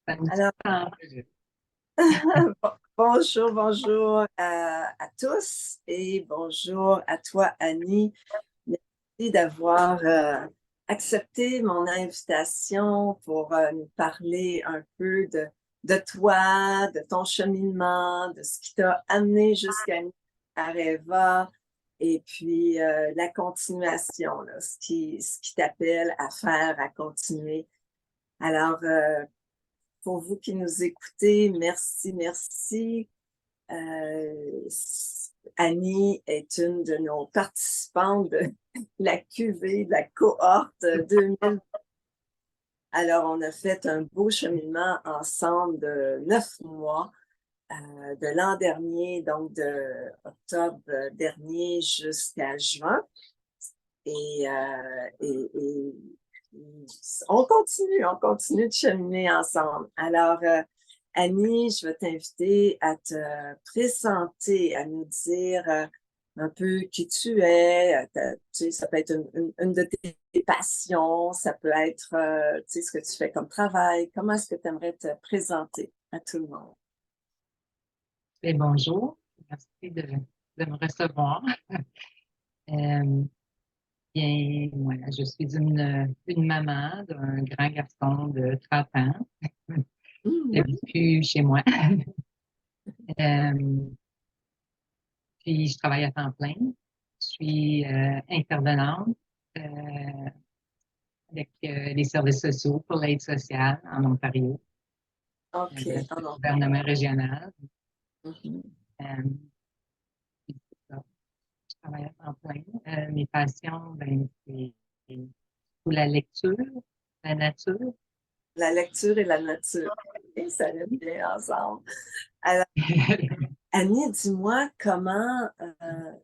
Ça nous Alors, enregistre. bonjour, bonjour à tous et bonjour à toi, Annie. Merci d'avoir accepté mon invitation pour nous parler un peu de toi, de ton cheminement, de ce qui t'a amené jusqu'à nous, à Reva, et puis la continuation, là, ce qui t'appelle à faire, à continuer. Alors, pour vous qui nous écoutez, merci, merci. Euh, Annie est une de nos participantes de la QV, de la cohorte 2000. Alors, on a fait un beau cheminement ensemble de 9 mois, de l'an dernier, donc de octobre dernier jusqu'à juin. Et on continue de cheminer ensemble. Alors, Annie, je vais t'inviter à te présenter, à nous dire un peu qui tu es. Tu sais, ça peut être une de tes passions, ça peut être tu sais, ce que tu fais comme travail. Comment est-ce que tu aimerais te présenter à tout le monde? Et bonjour, merci de me recevoir. Euh, Bien, voilà, je suis une maman d'un grand garçon de 30 ans qui Mhm. habite plus chez moi. Euh, Puis je travaille à temps plein. Je suis intervenante avec les services sociaux pour l'aide sociale en Ontario, OK. le En Ontario. gouvernement régional. Mhm. Euh, puis c'est ça. Je travaille à temps plein. Mes passions, ben, c'est la lecture, la nature. La lecture et la nature. Et ça va bien ensemble. Alors, Annie, dis-moi comment,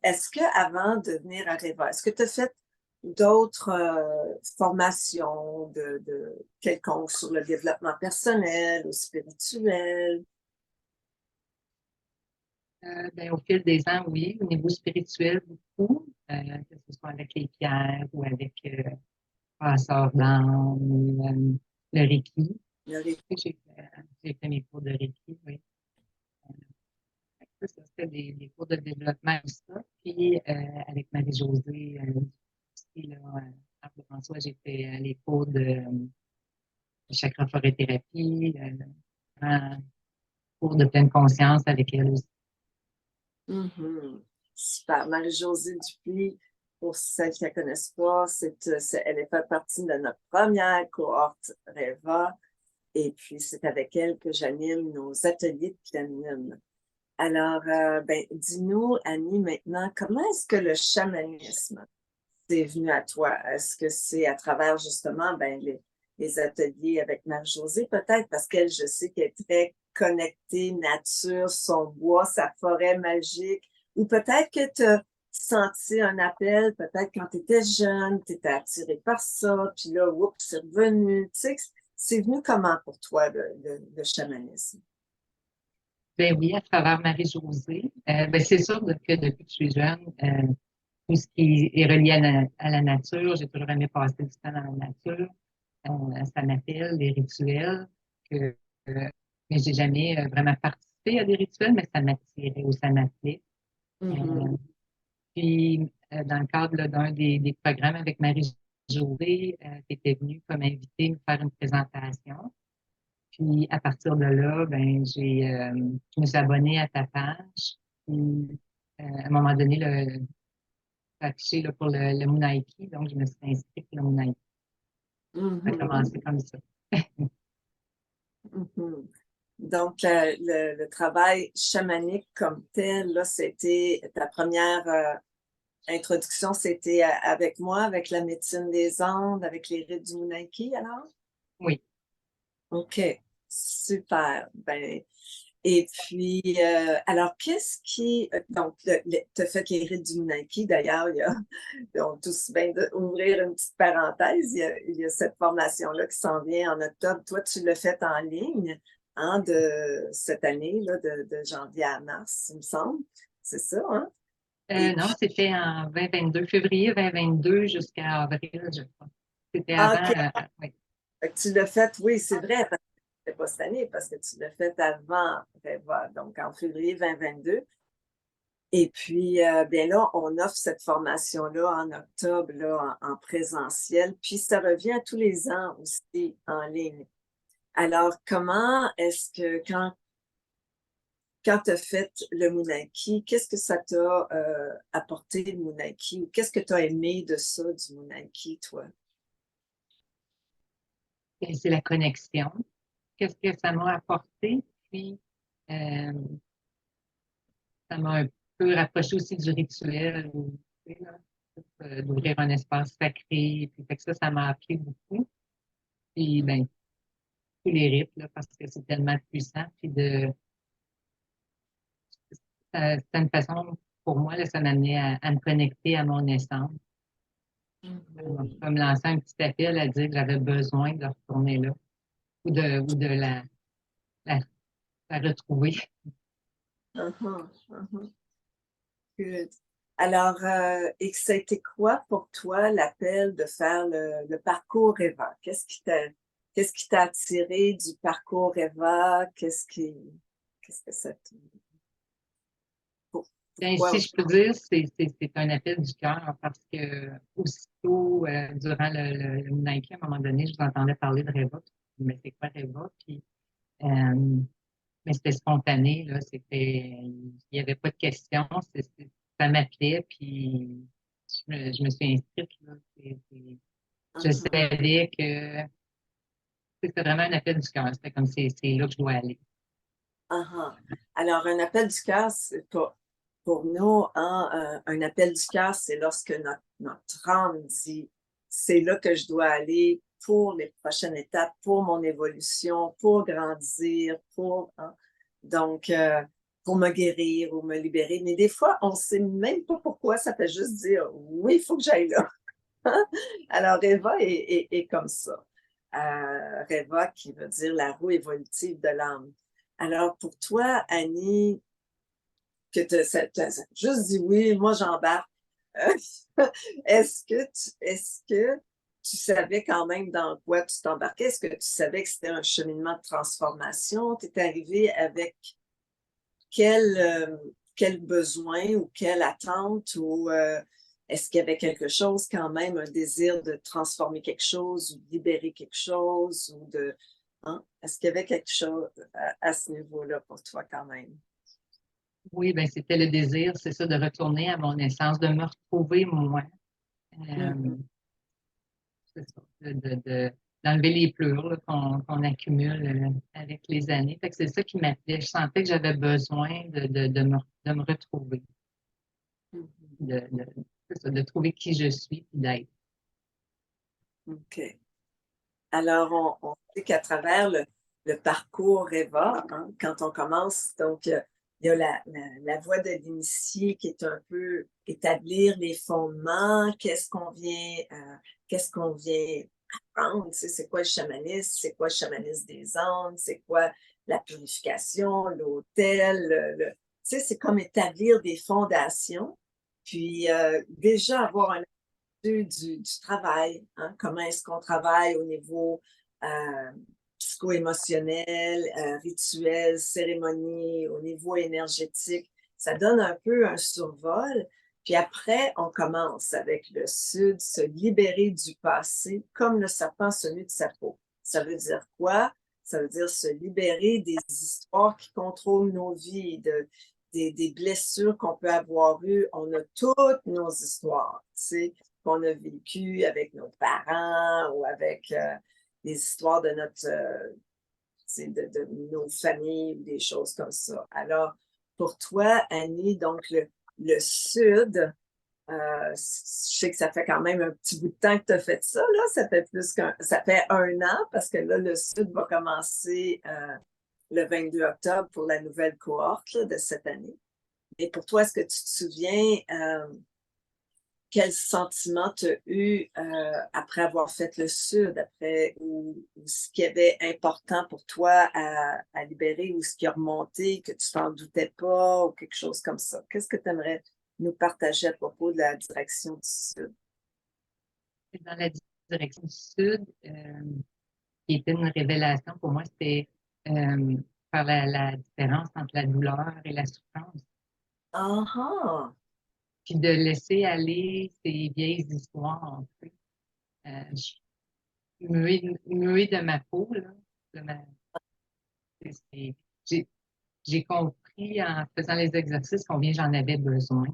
est-ce que avant de venir à Reva, est-ce que tu as fait d'autres formations de quelconques sur le développement personnel ou spirituel? Ben, au fil des ans, oui, au niveau spirituel, beaucoup, que ce soit avec les pierres ou avec passeur d'âme, ou, le Reiki. Le ré- J'ai fait mes cours de Reiki, oui. Ça, c'était des cours de développement et ça. Puis, avec Marie-Josée, aussi, là, à François, j'ai fait les cours de chakra forêt-thérapie, un cours de pleine conscience avec elle aussi. Mhm. Super. Marie-Josée Dupuis, pour celles qui ne la connaissent pas, elle est fait partie de notre première cohorte Reva. Et puis, c'est avec elle que j'anime nos ateliers de pleine. Alors, ben, dis-nous, Annie, maintenant, comment est-ce que le chamanisme est venu à toi? Est-ce que c'est à travers justement ben, les ateliers avec Marie-Josée, peut-être, parce qu'elle, je sais qu'elle est très connectée, nature, son bois, sa forêt magique, ou peut-être que tu as senti un appel, peut-être quand tu étais jeune, tu étais attiré par ça, puis là, oups, c'est revenu. Tu sais, c'est venu comment pour toi, le chamanisme? Ben oui, à travers Marie-Josée. Ben c'est sûr que depuis que je suis jeune, tout ce qui est relié à la nature, j'ai toujours aimé passer du temps dans la nature. Ça m'appelle les rituels, que, mais j'ai jamais vraiment participé à des rituels, mais ça m'attirait ou ça m'appelait. Mhm. Euh, Puis, dans le cadre là, d'un des programmes avec Marie-Josée, qui était venue comme invitée me faire une présentation. Puis à partir de là, ben je me suis abonnée à ta page. Puis à un moment donné, ça a affiché là, pour le Munaiki, donc je me suis inscrite pour le Munaiki. Ça a Mhm. commencé comme ça. Mhm. Donc, le travail chamanique comme tel, là, c'était ta première introduction, c'était avec moi, avec la médecine des Andes, avec les rites du Munaiki, alors? Oui. OK, super. Ben, et puis, alors, qu'est-ce qui... donc, tu as fait les rites du Munaiki, d'ailleurs, on tous bien d'ouvrir une petite parenthèse, il y a cette formation-là qui s'en vient en octobre. Toi, tu l'as faite en ligne, hein, de cette année, là, de janvier à mars, il me semble. C'est ça, hein? Et Non, puis, c'était en 2022, février 2022 jusqu'à avril, je crois. C'était ah, avant, OK, oui. fait que tu l'as fait, oui, c'est vrai, parce que c'était pas cette année parce que tu l'as fait avant Reva, donc en février 2022. Et puis, bien là, on offre cette formation-là en octobre, là, en présentiel, puis ça revient tous les ans aussi en ligne. Alors, comment est-ce que quand tu as fait le Moonaki, qu'est-ce que ça t'a apporté le Moonaki ou qu'est-ce que tu as aimé de ça, du Moonaki, toi? Et c'est la connexion. Qu'est-ce que ça m'a apporté? Puis, euh, ça m'a un peu rapproché aussi du rituel, tu sais, là, d'ouvrir un espace sacré. Puis, fait que ça m'a appris beaucoup. Puis, ben, tous les rites, là, parce que c'est tellement puissant. Puis, c'est une façon, pour moi, là, ça m'amenait à me connecter à mon essence. Comme lancer un petit appel à dire que j'avais besoin de retourner là ou de la, la retrouver. Mhm, mhm. Good. Alors, et que ça a été quoi pour toi l'appel de faire le parcours EVA? Qu'est-ce qui t'a attiré du parcours EVA? Qu'est-ce que ça te... Ben, Pourquoi? si je peux dire, c'est un appel du cœur parce que aussitôt, durant le Nike, à un moment donné, je vous entendais parler de Reva. Mais c'est quoi Reva? Puis, mais c'était spontané, là. Il n'y avait pas de questions. Ça m'appelait, puis je me suis inscrite, là. Je Mhm, savais que c'était vraiment un appel du cœur. C'était comme c'est là que je dois aller. mhm. Alors, un appel du cœur, c'est pas pour nous, hein, un appel du cœur, c'est lorsque notre âme dit, c'est là que je dois aller pour les prochaines étapes, pour mon évolution, pour grandir, hein. Donc, pour me guérir ou me libérer. Mais des fois, on ne sait même pas pourquoi, ça fait juste dire, oui, il faut que j'aille là. Alors, Reva est comme ça. Reva qui veut dire la roue évolutive de l'âme. Alors, pour toi, Annie, que tu as juste dit oui, moi j'embarque. Euh, est-ce que tu savais quand même dans quoi tu t'embarquais? Est-ce que tu savais que c'était un cheminement de transformation? Tu es arrivé avec quel, euh, quel besoin ou quelle attente ou est-ce qu'il y avait quelque chose quand même, un désir de transformer quelque chose ou de libérer quelque chose ou de... Hein? Est-ce qu'il y avait quelque chose à ce niveau-là pour toi quand même? Oui, ben c'était le désir, c'est ça, de retourner à mon essence, de me retrouver moi. Euh, Mhm. c'est ça, d'enlever les pleurs là, qu'on accumule avec les années. Fait que c'est ça qui m'appelait. Je sentais que j'avais besoin de me retrouver, Mhm. c'est ça, de trouver qui je suis et d'être. OK. Alors, on sait qu'à travers le parcours EVA, hein, quand on commence, donc, il y a la voie de l'initié qui est un peu établir les fondements, qu'est-ce qu'on vient apprendre, tu sais, c'est quoi le chamanisme, c'est quoi le chamanisme des Andes, c'est quoi la purification, l'autel, tu sais, c'est comme établir des fondations, puis déjà avoir un du travail, hein? Comment est-ce qu'on travaille au niveau psycho-émotionnel, rituel, cérémonie, au niveau énergétique. Ça donne un peu un survol. Puis après, on commence avec le Sud, se libérer du passé comme le serpent se nu de sa peau. Ça veut dire quoi? Ça veut dire se libérer des histoires qui contrôlent nos vies, des blessures qu'on peut avoir eues. On a toutes nos histoires, tu sais, qu'on a vécues avec nos parents ou avec des histoires de de nos familles ou des choses comme ça. Alors, pour toi, Annie, donc le Sud, je sais que ça fait quand même un petit bout de temps que tu as fait ça, là. Ça fait 1 an parce que là, le Sud va commencer le 22 octobre pour la nouvelle cohorte là, de cette année. Et pour toi, est-ce que tu te souviens quel sentiment tu as eu après avoir fait le Sud, ou ce qui avait important pour toi à libérer, ou ce qui a remonté, que tu t'en doutais pas, ou quelque chose comme ça? Qu'est-ce que tu aimerais nous partager à propos de la direction du Sud? Dans la direction du Sud, qui était une révélation pour moi, c'était euh, faire la différence entre la douleur et la souffrance, Ah ah! puis de laisser aller ces vieilles histoires. Tu sais. Muer de ma peau, là, de ma, c'est- j'ai j'ai compris en faisant les exercices combien j'en avais besoin.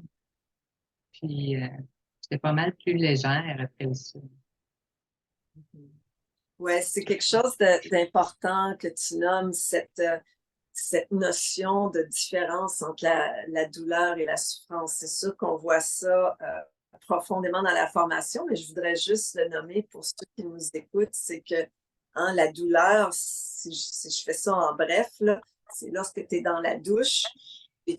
Puis j'étais pas mal plus légère après ça. Ouais, c'est quelque chose d'important que tu nommes, cette notion de différence entre la douleur et la souffrance. C'est sûr qu'on voit ça profondément dans la formation, mais je voudrais juste le nommer pour ceux qui nous écoutent, c'est que hein, la douleur, si je fais ça en bref, là, c'est lorsque tu es dans la douche, et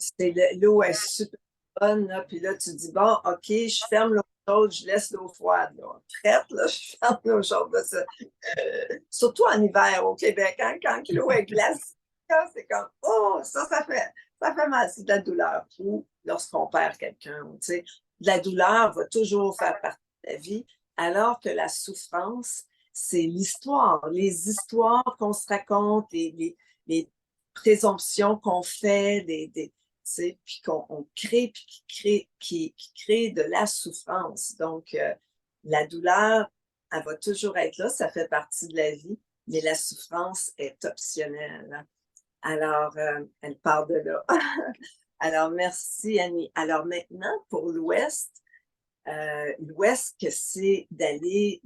l'eau est super bonne, là, puis là, tu dis, bon, OK, je ferme l'eau chaude, je laisse l'eau froide. Là. Prête, là, je ferme l'eau chaude. Là, surtout en hiver au Québec, hein, quand l'eau est glacée, c'est comme, oh, ça fait mal, c'est de la douleur. Ou lorsqu'on perd quelqu'un, tu sais, de la douleur va toujours faire partie de la vie, alors que la souffrance, c'est l'histoire, les histoires qu'on se raconte, les présomptions qu'on fait, puis qu'on crée, puis qui crée de la souffrance. Donc, la douleur, elle va toujours être là, ça fait partie de la vie, mais la souffrance est optionnelle. Alors, elle part de là. Alors, merci Annie. Alors maintenant, pour l'Ouest, que c'est d'aller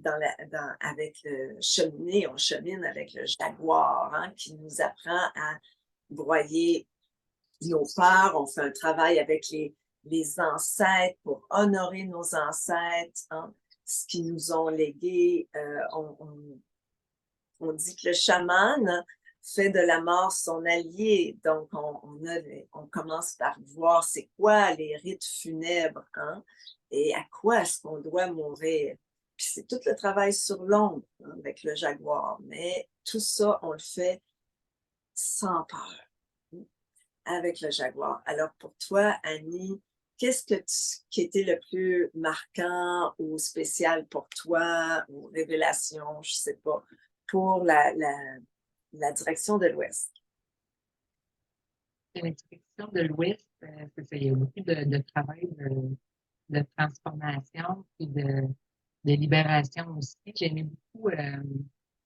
avec le cheminer, on chemine avec le jaguar, hein, qui nous apprend à broyer nos peurs, on fait un travail avec les ancêtres pour honorer nos ancêtres, hein, ce qu'ils nous ont légué. On dit que le chaman fait de la mort son allié. Donc, on commence par voir c'est quoi les rites funèbres, hein, et à quoi est-ce qu'on doit mourir. Puis c'est tout le travail sur l'ombre hein, avec le jaguar. Mais tout ça, on le fait sans peur avec le jaguar. Alors pour toi, Annie, qui était le plus marquant ou spécial pour toi, ou révélation, je sais pas, pour la direction de l'Ouest? La direction de l'Ouest, c'est ça, il y a beaucoup de travail de transformation et de libération aussi. J'aimais beaucoup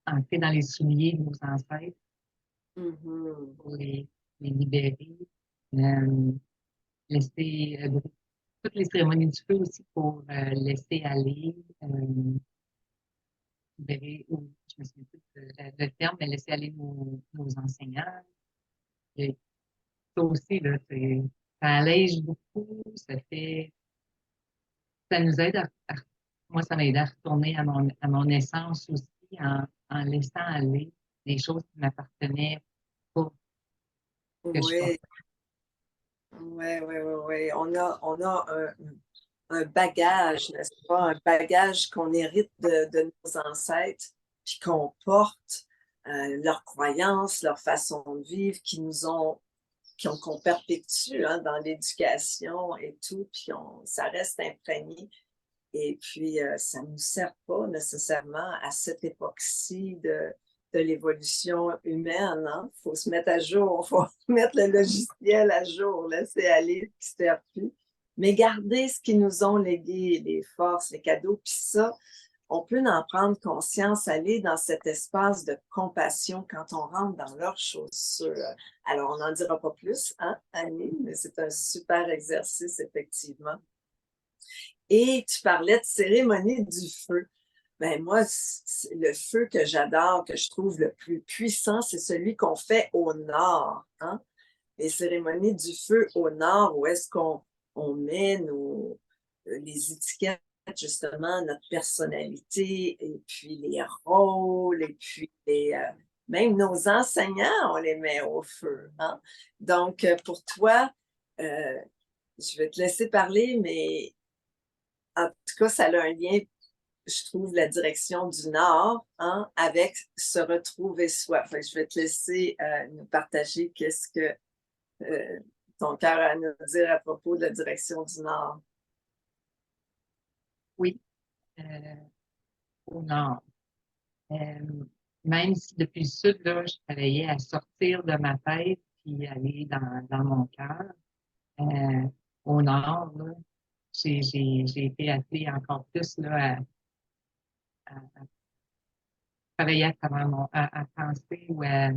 entrer dans les souliers de nos ancêtres Mhm. pour les libérer. Euh, laisser toutes les cérémonies du feu aussi pour laisser aller, libérer, ou je me souviens plus le terme, mais laisser aller nos enseignants. Et ça aussi, là, ça allège beaucoup, ça nous aide moi, ça m'a aidé à retourner à mon essence aussi en laissant aller des choses qui m'appartenaient pas, que je Oui, portais. oui, oui, oui, oui. On a un bagage, n'est-ce pas? Un bagage qu'on hérite de nos ancêtres, puis qu'on porte, leurs croyances, leur façon de vivre, qu'on perpétue hein, dans l'éducation et tout, puis ça reste imprégné. Et puis, ça ne nous sert pas nécessairement à cette époque-ci de l'évolution humaine. Il faut se mettre à jour, il faut mettre le logiciel à jour, laisser aller, puis se faire plus. Mais garder ce qu'ils nous ont légué, les forces, les cadeaux, puis ça, on peut en prendre conscience, aller dans cet espace de compassion quand on rentre dans leurs chaussures. Alors, on n'en dira pas plus, hein, Annie, mais c'est un super exercice, effectivement. Et tu parlais de cérémonie du feu. Ben moi, le feu que j'adore, que je trouve le plus puissant, c'est celui qu'on fait au nord. Hein? Les cérémonies du feu au nord, où est-ce qu'on met les étiquettes, justement, notre personnalité, et puis les rôles, et puis même nos enseignants, on les met au feu. Hein? Donc, pour toi, euh, je vais te laisser parler, mais en tout cas, ça a un lien, je trouve, la direction du Nord hein, avec se retrouver soi. Fait que je vais te laisser nous partager qu'est-ce que euh, ton cœur a à nous dire à propos de la direction du Nord. Oui, euh, au nord. Euh, même si depuis le sud, là, je travaillais à sortir de ma tête puis aller dans mon cœur. Euh, Au nord, là, j'ai été appelée encore plus là, à travailler à travers à penser ou à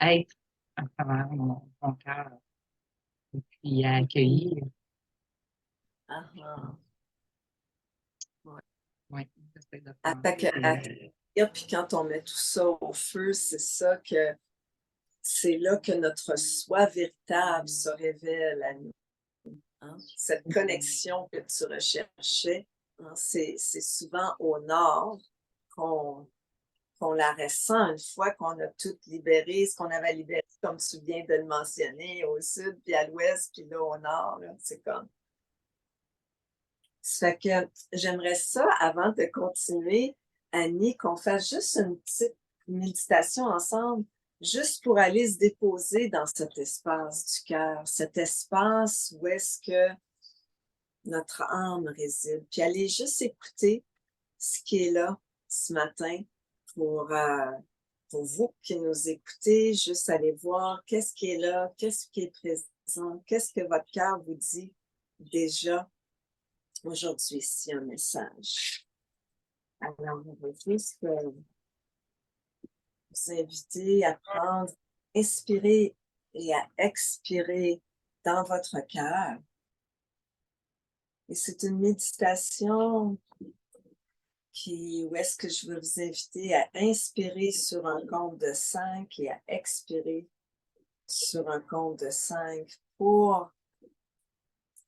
être à travers mon cœur et puis à accueillir. Ah, ah. Oui, j'essaie de Attaque, penser. puis quand on met tout ça au feu, c'est ça que c'est là que notre soi véritable se révèle à nous. Hein? Cette connexion que tu recherchais, hein, c'est souvent au nord qu'on la ressent une fois qu'on a tout libéré, ce qu'on avait libéré, comme tu viens de le mentionner, au sud, puis à l'ouest, puis là au nord. C'est comme. Ça fait que j'aimerais ça, avant de continuer, Annie, qu'on fasse juste une petite méditation ensemble, juste pour aller se déposer dans cet espace du cœur, cet espace où est-ce que notre âme réside, puis aller juste écouter ce qui est là ce matin pour, euh, pour vous qui nous écoutez, juste aller voir qu'est-ce qui est là, qu'est-ce qui est présent, qu'est-ce que votre cœur vous dit déjà aujourd'hui, ici un message. Alors, on va juste vous inviter à prendre, inspirer et à expirer dans votre cœur. Et c'est une méditation où est-ce que je veux vous inviter à inspirer sur un compte de 5 et à expirer sur un compte de 5 pour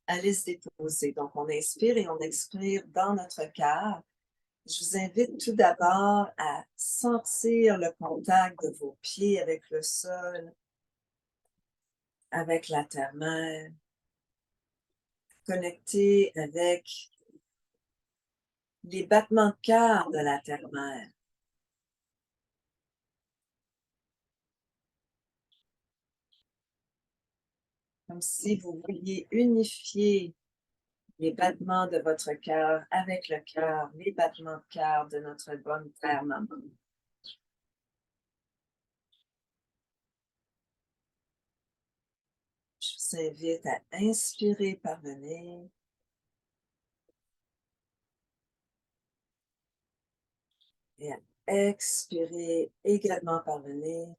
aller se déposer. Donc, on inspire et on expire dans notre cœur. Je vous invite tout d'abord à sentir le contact de vos pieds avec le sol, avec la terre-mère, connecter avec les battements de cœur de la terre-mère. Comme si vous vouliez unifier les battements de votre cœur avec le cœur, les battements de cœur de notre bonne terre-maman. Je vous invite à inspirer par le nez et à expirer également par le nez.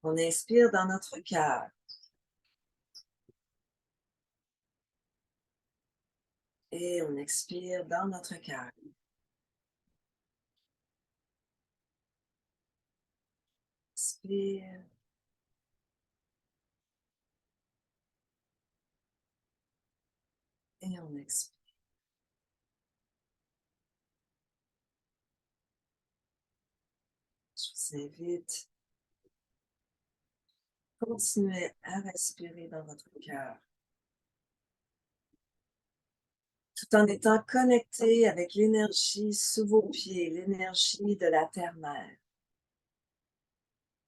On inspire dans notre cœur. Et on expire dans notre cœur. Inspire. Et on expire. Je vous invite à continuer à respirer dans votre cœur, tout en étant connecté avec l'énergie sous vos pieds, l'énergie de la terre-mère.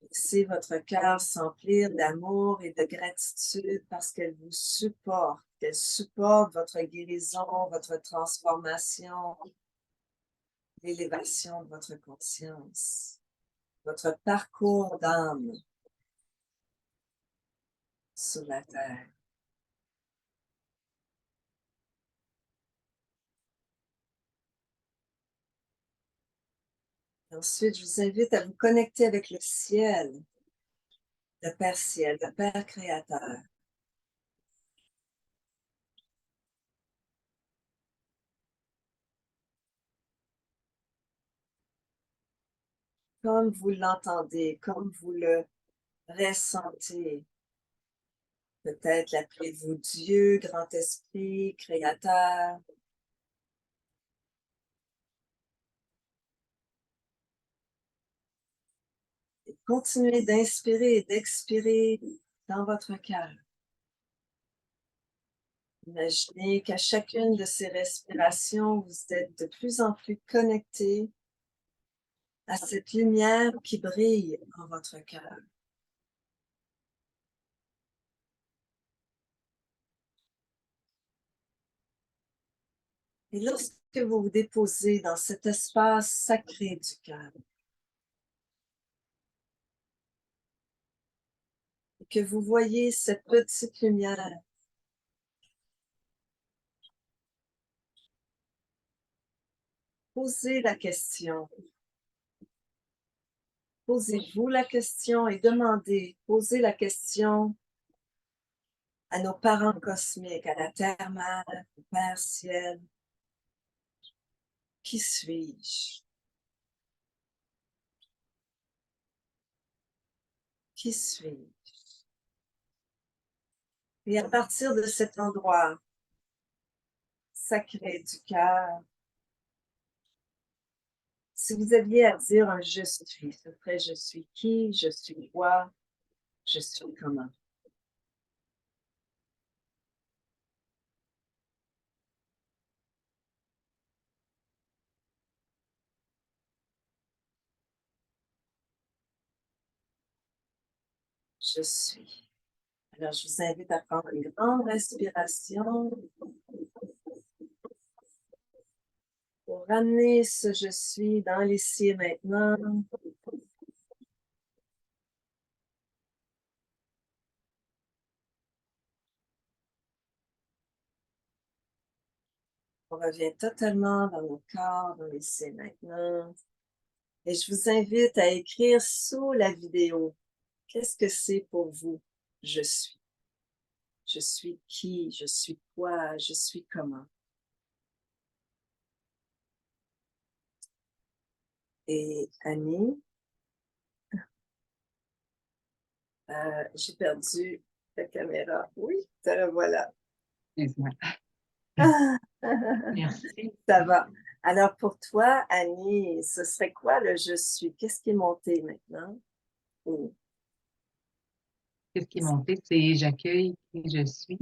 Laissez votre cœur s'emplir d'amour et de gratitude parce qu'elle vous supporte, qu'elle supporte votre guérison, votre transformation, l'élévation de votre conscience, votre parcours d'âme sur la terre. Ensuite, je vous invite à vous connecter avec le ciel, le Père Ciel, le Père Créateur. Comme vous l'entendez, comme vous le ressentez. Peut-être l'appelez-vous Dieu, Grand Esprit, Créateur. Et continuez d'inspirer et d'expirer dans votre cœur. Imaginez qu'à chacune de ces respirations, vous êtes de plus en plus connecté à cette lumière qui brille en votre cœur. Et lorsque vous vous déposez dans cet espace sacré du cœur, et que vous voyez cette petite lumière, posez la question. Posez-vous la question et demandez, posez la question à nos parents cosmiques, à la Terre-Mère, au Père Ciel. Qui suis-je? Qui suis-je? Et à partir de cet endroit sacré du cœur, si vous aviez à dire un je suis, ce serait je suis qui, je suis quoi, je suis comment. Je suis. Alors, je vous invite à prendre une grande respiration pour ramener ce je suis dans l'ici et maintenant. On revient totalement dans nos corps, dans l'ici et maintenant. Et je vous invite à écrire sous la vidéo. Qu'est-ce que c'est pour vous? Je suis. Je suis qui? Je suis quoi? Je suis comment? Et Annie, j'ai perdu la caméra. Oui, te revoilà. Excuse-moi. Ah, Merci. ça va. Alors pour toi, Annie, ce serait quoi le je suis? Qu'est-ce qui est monté maintenant? Oh, Qu'est-ce qui est monté? C'est j'accueille qui je suis.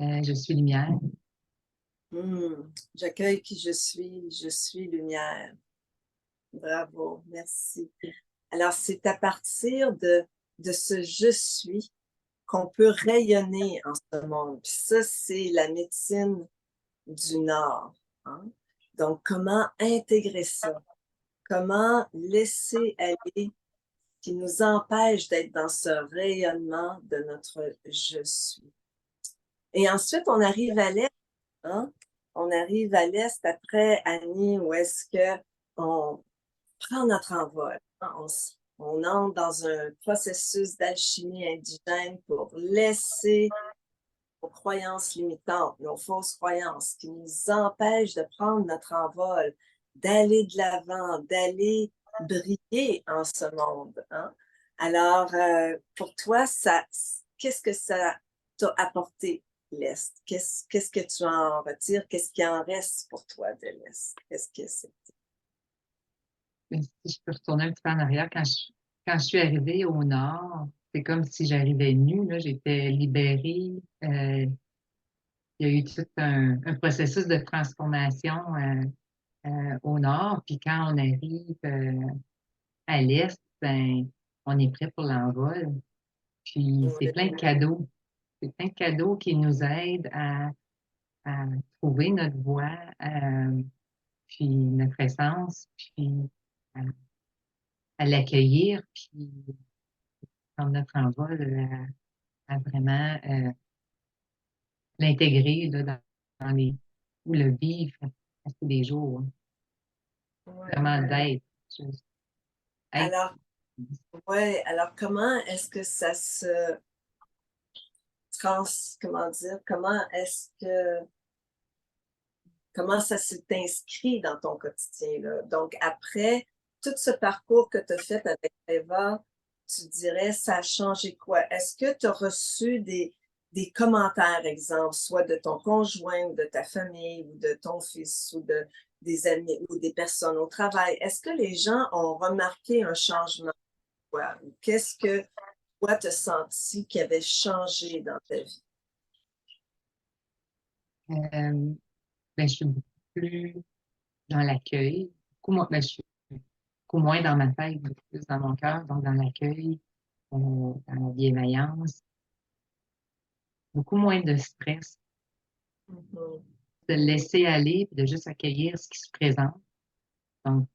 Je suis lumière. j'accueille qui je suis lumière. Bravo, merci. Alors, c'est à partir de ce je suis qu'on peut rayonner en ce monde. Puis ça, c'est la médecine du Nord. Hein? Donc, comment intégrer ça? Comment laisser aller qui nous empêche d'être dans ce rayonnement de notre je suis. Et ensuite, on arrive à l'est. Hein? On arrive à l'est après, Annie, où est-ce que on prend notre envol. Hein? On entre dans un processus d'alchimie indigène pour laisser nos croyances limitantes, nos fausses croyances qui nous empêchent de prendre notre envol, d'aller de l'avant, d'aller briller en ce monde. Hein? Alors, pour toi, qu'est-ce que ça t'a apporté, l'Est? Qu'est-ce que tu en retires? Qu'est-ce qui en reste pour toi de l'Est? Qu'est-ce que c'est? Mais si je peux retourner un petit peu en arrière, quand je suis arrivée au Nord, c'est comme si j'arrivais nue, là, j'étais libérée. Il y a eu tout un processus de transformation au Nord. Puis quand on arrive à l'Est, ben, on est prêt pour l'envol. Puis c'est plein de cadeaux. C'est plein de cadeaux qui nous aident à trouver notre voie, puis notre essence, puis à, à l'accueillir, puis prendre notre envol, à vraiment l'intégrer là, dans les, ou le vivre à tous les jours. Vraiment Ouais. d'être. Juste être. Alors, ouais, alors comment est-ce que ça se comment dire, comment ça s'est inscrit dans ton quotidien, là? Donc, après tout ce parcours que tu as fait avec Eva, tu dirais, ça a changé quoi? Est-ce que tu as reçu des commentaires, exemple, soit de ton conjoint ou de ta famille ou de ton fils ou des amis ou des personnes au travail? Est-ce que les gens ont remarqué un changement? Qu'est-ce que toi, tu as senti qui avait changé dans ta vie? Ben, je suis beaucoup plus dans l'accueil. Ben, je suis beaucoup moins dans ma tête, beaucoup plus dans mon cœur, donc dans l'accueil, dans la bienveillance, beaucoup moins de stress. Mhm. se laisser aller et de juste accueillir ce qui se présente. Donc,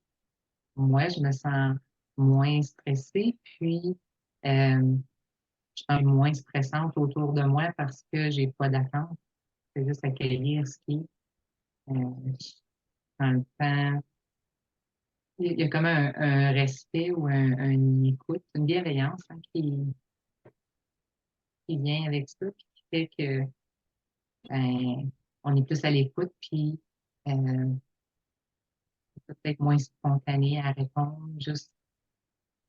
moi, je me sens moins stressée, puis je sens moins stressante autour de moi parce que j'ai pas d'attente. C'est juste accueillir ce qui est. Dans le temps, il y a comme un respect ou une écoute, une bienveillance hein, qui vient avec ça, puis qui fait que on est plus à l'écoute, puis peut-être moins spontané à répondre, juste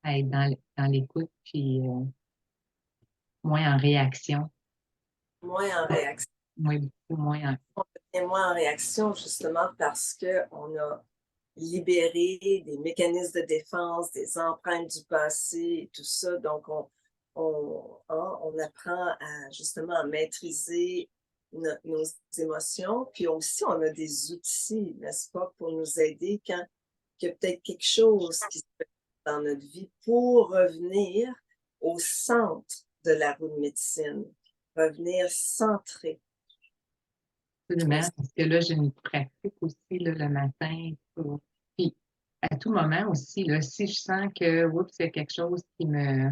à être dans l'écoute, puis moins en réaction. Moins en réaction. Oui, beaucoup moins en... Et moins en réaction, justement, parce qu'on a libéré des mécanismes de défense, des empreintes du passé et tout ça. Donc, on apprend à justement à maîtriser nos émotions. Puis aussi, on a des outils, n'est-ce pas, pour nous aider quand il y a peut-être quelque chose qui se fait dans notre vie pour revenir au centre de la roue de médecine, revenir centré. Absolument, parce que là, j'ai une pratique aussi là, le matin. Puis, à tout moment aussi, là, si je sens que oups, c'est quelque chose qui me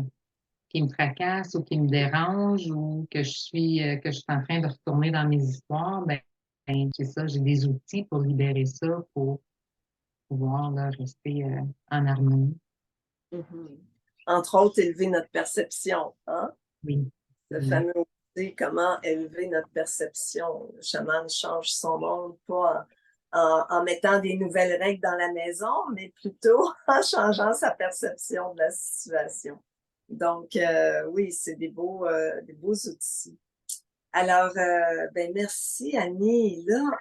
tracasse ou qui me dérange ou que je suis en train de retourner dans mes histoires, c'est ça, j'ai des outils pour libérer ça, pour pouvoir là, rester en harmonie. Mm-hmm. Entre autres, élever notre perception. Hein? Oui. Le fameux outil, comment élever notre perception. Le chaman change son monde, pas en mettant des nouvelles règles dans la maison, mais plutôt en changeant sa perception de la situation. Donc, oui, c'est des beaux outils. Alors, merci Annie. Là,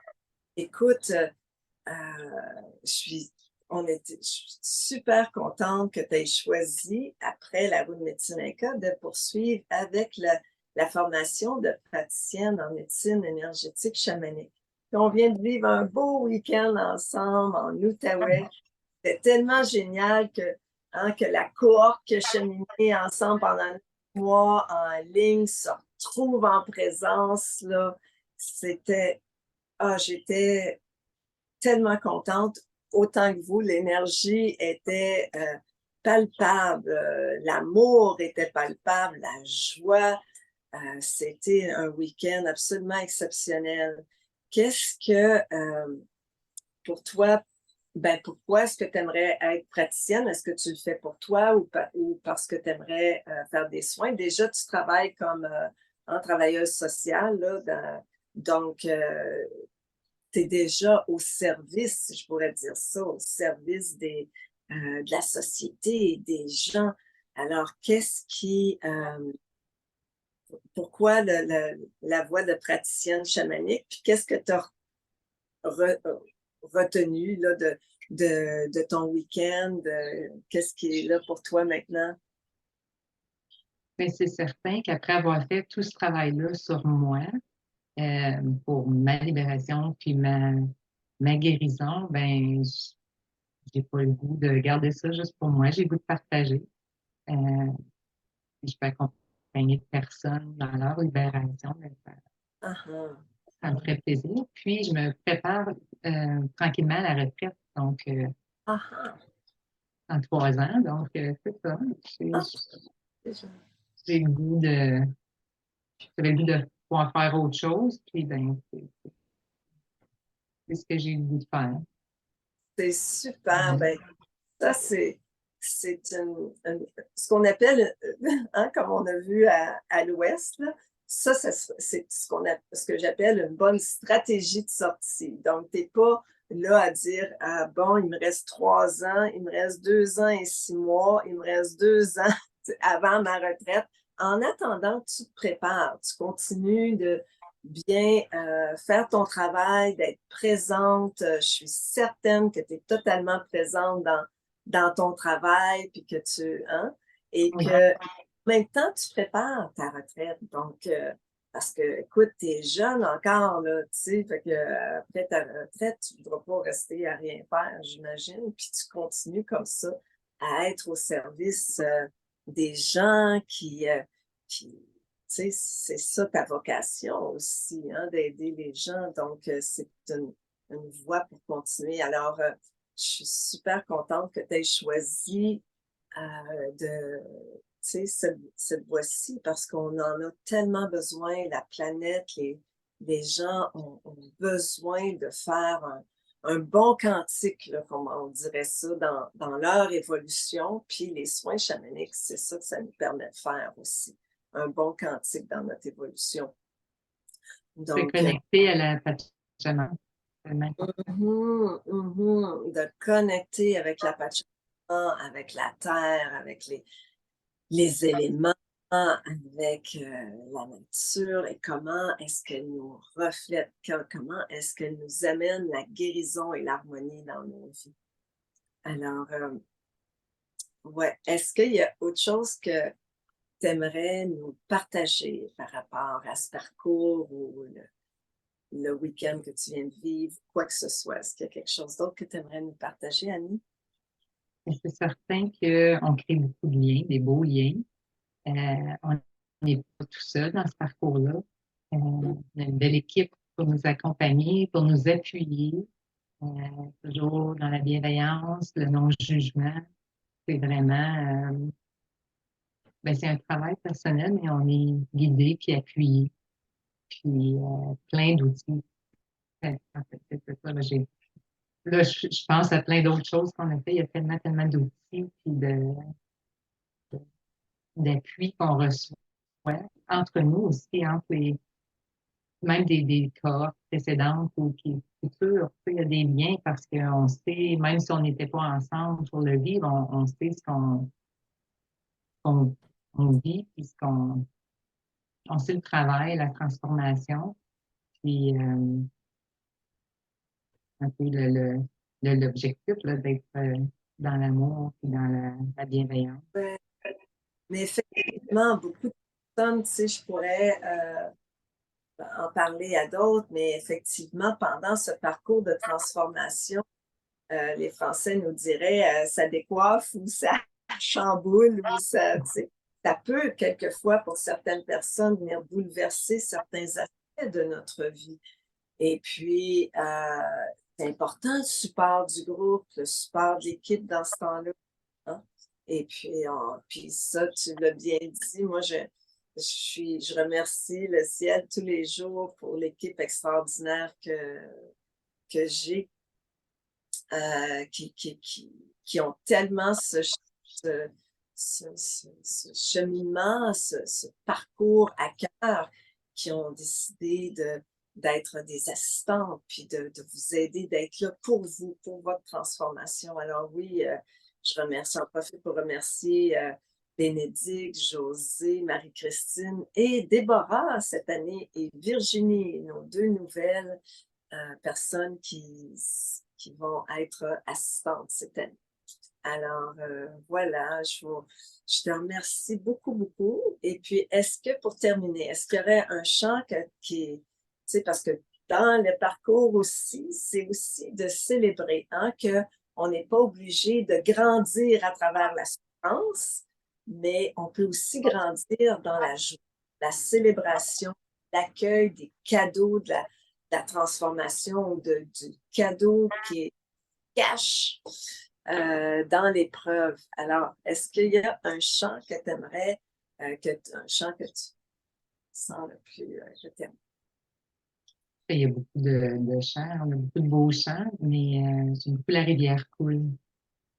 écoute, je suis super contente que tu aies choisi, après la roue de médecine Inca, de poursuivre avec la formation de praticienne en médecine énergétique chamanique. Puis on vient de vivre un beau week-end ensemble en Outaouais. C'était tellement génial que la cohorte qui a cheminé ensemble pendant 9 mois en ligne se retrouve en présence. Là. J'étais tellement contente, autant que vous, l'énergie était palpable, l'amour était palpable, la joie. C'était un week-end absolument exceptionnel. Qu'est-ce que, pour toi, pourquoi est-ce que tu aimerais être praticienne? Est-ce que tu le fais pour toi ou parce que tu aimerais faire des soins? Déjà, tu travailles comme travailleuse sociale, là, donc tu es déjà au service, si je pourrais dire ça, au service de la société et des gens. Alors, pourquoi la voie de praticienne chamanique? Puis qu'est-ce que tu as retenu là, de ton week-end? Qu'est-ce qui est là pour toi maintenant? Mais c'est certain qu'après avoir fait tout ce travail-là sur moi, pour ma libération puis ma guérison, j'ai pas le goût de garder ça juste pour moi. J'ai le goût de partager. Euh, je peux accompagner de personnes dans leur libération. Uh-huh. Ça me ferait plaisir. Puis, je me prépare tranquillement à la retraite, donc Uh-huh. en 3 ans. Donc, c'est ça. J'ai le goût de, j'avais le goût de pouvoir faire autre chose. Puis, c'est ce que j'ai le goût de faire. C'est super. Ça, c'est ce qu'on appelle, comme on a vu à l'Ouest, là, ça c'est ce que j'appelle une bonne stratégie de sortie. Donc, tu n'es pas là à dire, ah bon, il me reste 3 ans, il me reste 2 ans et 6 mois, il me reste 2 ans avant ma retraite. En attendant, tu te prépares, tu continues de bien faire ton travail, d'être présente. Je suis certaine que tu es totalement présente dans ton travail, puis que et que en même temps, tu prépares ta retraite. Donc, parce que, écoute, tu es jeune encore, là, tu sais, fait que après ta retraite, tu ne voudras pas rester à rien faire, j'imagine, puis tu continues comme ça à être au service des gens qui sais, c'est ça ta vocation aussi, hein, d'aider les gens. Donc, c'est une voie pour continuer. Alors, je suis super contente que tu aies choisi de, tu sais, cette voie-ci parce qu'on en a tellement besoin. La planète, les gens ont besoin de faire un bon cantique, là, comme on dirait ça, dans leur évolution. Puis les soins chamaniques, c'est ça que ça nous permet de faire aussi. Un bon cantique dans notre évolution. Se Donc, connecter à la Pachamama, c'est tellement important. de connecter avec la Pachamama, avec la terre, avec les éléments, avec la nature et comment est-ce qu'elle nous reflète, comment est-ce qu'elle nous amène la guérison et l'harmonie dans nos vies. Alors, ouais, est-ce qu'il y a autre chose que tu aimerais nous partager par rapport à ce parcours ou le week-end que tu viens de vivre, quoi que ce soit? Est-ce qu'il y a quelque chose d'autre que tu aimerais nous partager, Annie? Et c'est certain qu'on crée beaucoup de liens, des beaux liens. On n'est pas tout seul dans ce parcours-là. On a une belle équipe pour nous accompagner, pour nous appuyer, euh, toujours dans la bienveillance, le non-jugement. C'est vraiment, ben, c'est un travail personnel, mais on est guidé puis appuyé, puis plein d'outils. En fait, c'est ça, là, je pense à plein d'autres choses qu'on a fait. Il y a tellement, tellement d'outils puis d'appui qu'on reçoit entre nous aussi, entre même des cohortes précédentes ou qui futures. Il y a des liens parce qu'on sait, même si on n'était pas ensemble pour le vivre, on sait ce qu'on on vit, puis on sait le travail, la transformation, puis un peu l'objectif là, d'être dans l'amour et dans la bienveillance. Ouais. Mais effectivement, beaucoup de personnes, tu sais, je pourrais en parler à d'autres, mais effectivement, pendant ce parcours de transformation, les Français nous diraient ça décoiffe ou ça chamboule ou ça, tu sais, ça peut quelquefois pour certaines personnes venir bouleverser certains aspects de notre vie. Et puis, c'est important le support du groupe, le support de l'équipe dans ce temps-là. Hein. Et puis, puis ça, tu l'as bien dit, moi, je remercie le ciel tous les jours pour l'équipe extraordinaire que j'ai, qui ont tellement ce cheminement, ce parcours à cœur, qui ont décidé d'être des assistantes, puis de vous aider, d'être là pour vous, pour votre transformation. Alors oui, j'en profite pour remercier Bénédicte, Josée, Marie-Christine et Déborah cette année et Virginie, nos deux nouvelles personnes qui vont être assistantes cette année. Alors, voilà, je te remercie beaucoup, beaucoup. Et puis, est-ce que pour terminer, est-ce qu'il y aurait un chant tu sais, parce que dans le parcours aussi, c'est aussi de célébrer, hein, qu'on n'est pas obligé de grandir à travers la souffrance, mais on peut aussi grandir dans la joie, la célébration, l'accueil des cadeaux, de la transformation, du cadeau qui cache dans l'épreuve. Alors, est-ce qu'il y a un chant que tu aimerais, un chant que tu sens le plus, que tu aimes? Il y a beaucoup de chants, on a beaucoup de beaux chants, mais j'aime beaucoup La rivière coule,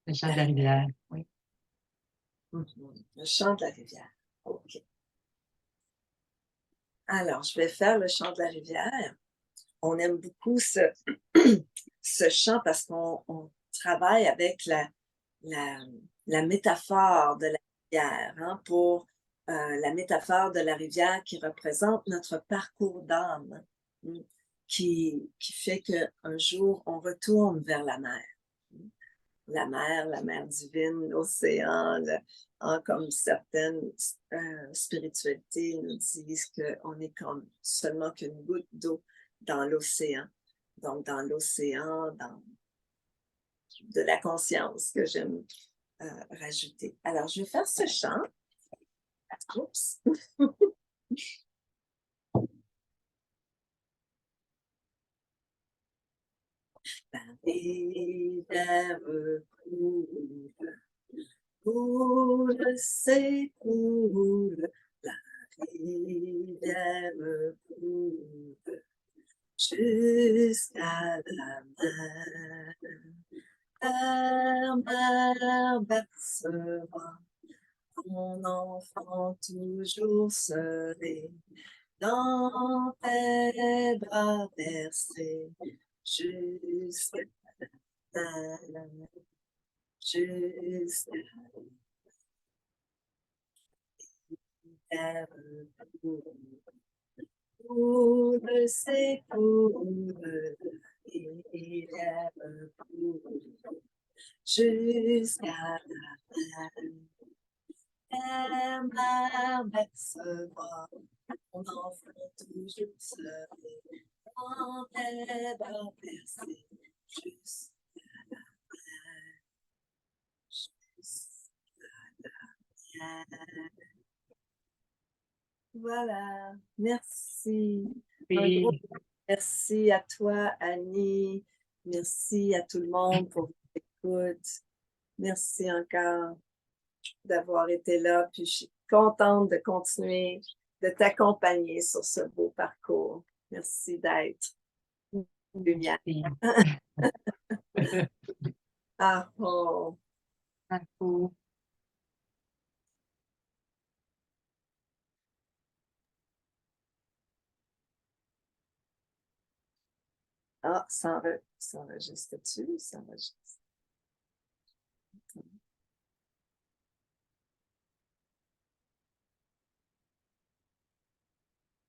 le chant de la rivière, oui. Le chant de la rivière. OK. Alors, je vais faire le chant de la rivière. On aime beaucoup ce chant parce qu'on travaille avec la, la métaphore de la rivière, hein, pour la métaphore de la rivière qui représente notre parcours d'âme, qui fait qu'un jour, on retourne vers la mer. La mer divine, l'océan, hein, comme certaines spiritualités nous disent qu'on est comme seulement qu'une goutte d'eau dans l'océan. Donc, dans l'océan, de la conscience que j'aime rajouter. Alors, je vais faire ce chant. Oups! La rivière coule, s'écoule, la rivière coule jusqu'à la mer. Mer bercera ton enfant toujours serein dans tes bras bercés jusqu'à la mer. Jusqu'à la coule, s'écoule, et lève coule jusqu'à la mer bercera ton enfant toujours seul dans tes bras bercés jusqu'à la mer, jusqu'à la mer. Voilà, merci. Un gros Puis, merci à toi, Annie. Merci à tout le monde pour votre écoute. Merci encore d'avoir été là. Puis je suis contente de continuer de t'accompagner sur ce beau parcours. Merci d'être lumière. merci. Ah, oh. Marco. Ah, ça enregistre-tu? Ça enregistre.